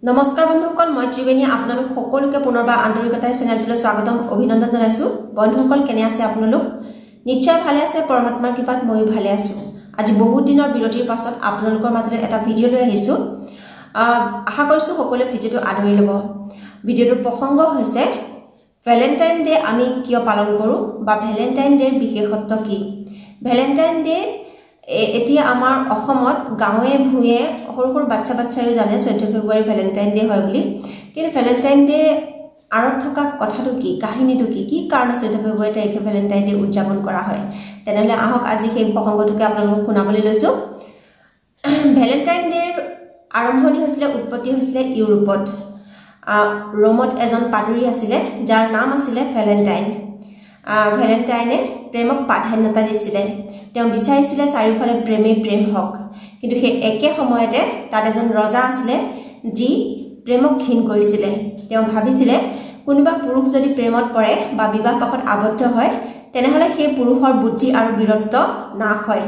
নমস্কাৰ বন্ধুসকল মই ত্ৰিবেণী আপোনালোক সকলোকে পুনৰবাৰ আন্তৰিকতাৰে চেনেলটোলৈ স্বাগতম অভিনন্দন জনাইছো বন্ধুসকল কেনে আছে আপোনালোক নিশ্চয় ভালে আছে পৰমাত্মাৰ কৃপাত মই ভালে আছো আজি বহুত দিনৰ বিৰতিৰ পাছত আপোনালোকৰ মাজলৈ এটা ভিডিও লৈ আহিছো আশা কৰিছো সকলোৱে ভিডিওটো আদৰি ল'ব ভিডিওটোৰ প্ৰসংগ হৈছে ভ্যালেন্টাইন ডে আমি কিয় পালন কৰো বা ভ্যালেন্টাইন ডেৰ বিশেষত্ব কি ভ্যালেন্টাইন ডে এতিয়া আমাৰ অসমত গাঁৱে ভুঁয়ে সৰু সৰু বাচ্চায়ো জানে 14 ফেব্ৰুৱাৰী ভ্যালেন্টাইন ডে হয় বুলি কিন্তু ভ্যালেন্টাইন ডে আৰত থকা কথাটো কি কাহিনীটো কি কাৰণ 14 ফেব্ৰুৱাৰী তাৰিখে ভ্যালেন্টাইন ডে উদযাপন কৰা হয় তেনেহলে আহক আজি সেই প্ৰসংগটোকে আপোনালোকক শুনাবলৈ লৈছো ভ্যালেন্টাইন ডেৰ আৰম্ভণি হৈছিল উৎপত্তি হৈছিল ইউৰোপত ৰোমত এজন পাদৰী আছিল যাৰ নাম আছিল ভ্যালেন্টাইনে প্ৰেমক প্ৰাধান্যতা দিছিল তেওঁ বিচাৰিছিল চাৰিওফালে প্ৰেম হওক কিন্তু সেই একে সময়তে তাত এজন ৰজা আছিল যি প্ৰেমক ঘৃণ কৰিছিল তেওঁ ভাবিছিল কোনোবা পুৰুষ যদি প্ৰেমত পৰে বা বিবাহপাশত আবদ্ধ হয় তেনেহলে সেই পুৰুষৰ বুদ্ধি আৰু বীৰত্ব নাশ হয়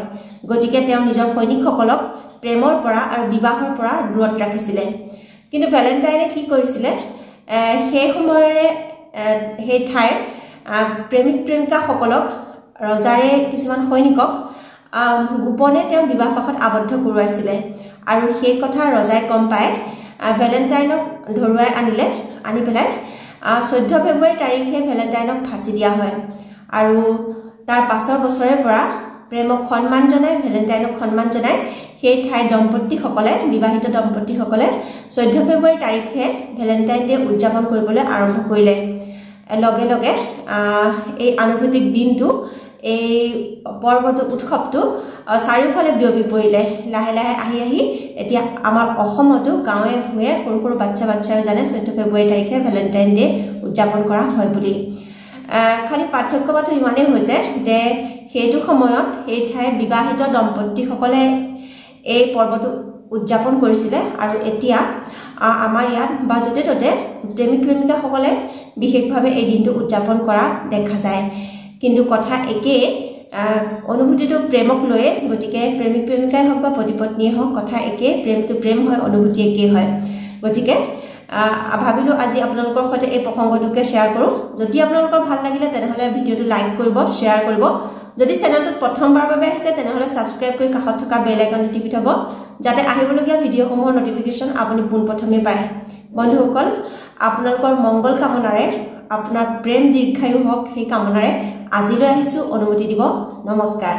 গতিকে তেওঁ নিজৰ সৈনিকসকলক প্ৰেমৰ পৰা আৰু বিবাহৰ পৰা দূৰত ৰাখিছিল কিন্তু ভ্যালেন্টাইনে কি কৰিছিল সেই সময়ৰে সেই ঠাইৰ প্ৰেমিকা-সকলক ৰজাৰে কিছুমান সৈনিকক গোপনে তেওঁ বিবাহপাশত আবদ্ধ কৰোৱাইছিল আৰু সেই কথা ৰজাই গম পায় ভ্যালেন্টাইনক ধৰুৱাই আনি পেলাই 14 ফেব্ৰুৱাৰী তাৰিখে ভ্যালেন্টাইনক ফাঁচি দিয়া হয় আৰু তাৰ পাছৰ বছৰৰ পৰা প্ৰেমক সন্মান জনাই ভ্যালেন্টাইনক সন্মান জনাই সেই ঠাইৰ দম্পতীসকলে বিবাহিত দম্পতীসকলে 14 ফেব্ৰুৱাৰী তাৰিখে ভ্যালেন্টাইন ডে উদযাপন কৰিবলৈ আৰম্ভ কৰিলে লগে লগে এই আনুভূতিক দিনটো এই পৰ্বটো উৎসৱটো চাৰিওফালে বিয়পি পৰিলে লাহে লাহে আহি এতিয়া আমাৰ অসমতো গাঁৱে ভুঁয়ে সৰু সৰু বাচ্চায়ো জানে 14 ফেব্ৰুৱাৰী তাৰিখে ভ্যালেন্টাইন ডে উদযাপন কৰা হয় বুলি খালি পাৰ্থক্য মাত্ৰ ইমানেই হৈছে যে সেইটো সময়ত সেই ঠাইৰ বিবাহিত দম্পতীসকলে এই পৰ্বটো উদযাপন কৰিছিল আৰু এতিয়া আমাৰ ইয়াত বা যতে ততে প্ৰেমিকা-সকলে বিশেষভাৱে এই দিনটো উদযাপন কৰা দেখা যায় কিন্তু কথা একে অনুভূতিটো প্ৰেমক লৈয়ে গতিকে প্ৰেমিকাই হওক বা পতি-পত্নীয়ে হওক কথা একে প্ৰেমটো প্ৰেম হয় অনুভূতি একে হয় গতিকে ভাবিলো আজি আপোনালোকৰ সৈতে এই প্ৰসংগটোকে শ্বেয়াৰ কৰো যদি আপোনালোকৰ ভাল লাগিলে তেনেহলে ভিডিওটো লাইক কৰিব শ্বেয়াৰ কৰিব যদি চেনেলটো প্ৰথমবাৰৰ বাবে আহিছে তেনেহলে সাবস্ক্ৰাইব কৰি কাষত থকা বেল আইকনটো টিপি থব যাতে আহিবলগীয়া ভিডিওসমূহৰ নটিফিকেশন আপুনি পোনপ্ৰথমে পায় বন্ধুসকল আপোনালোকৰ মংগল কামনাৰে আপোনাৰ প্ৰেম দীৰ্ঘায়ু হওক সেই কামনাৰে আজিলৈ আহিছো অনুমতি দিব নমস্কাৰ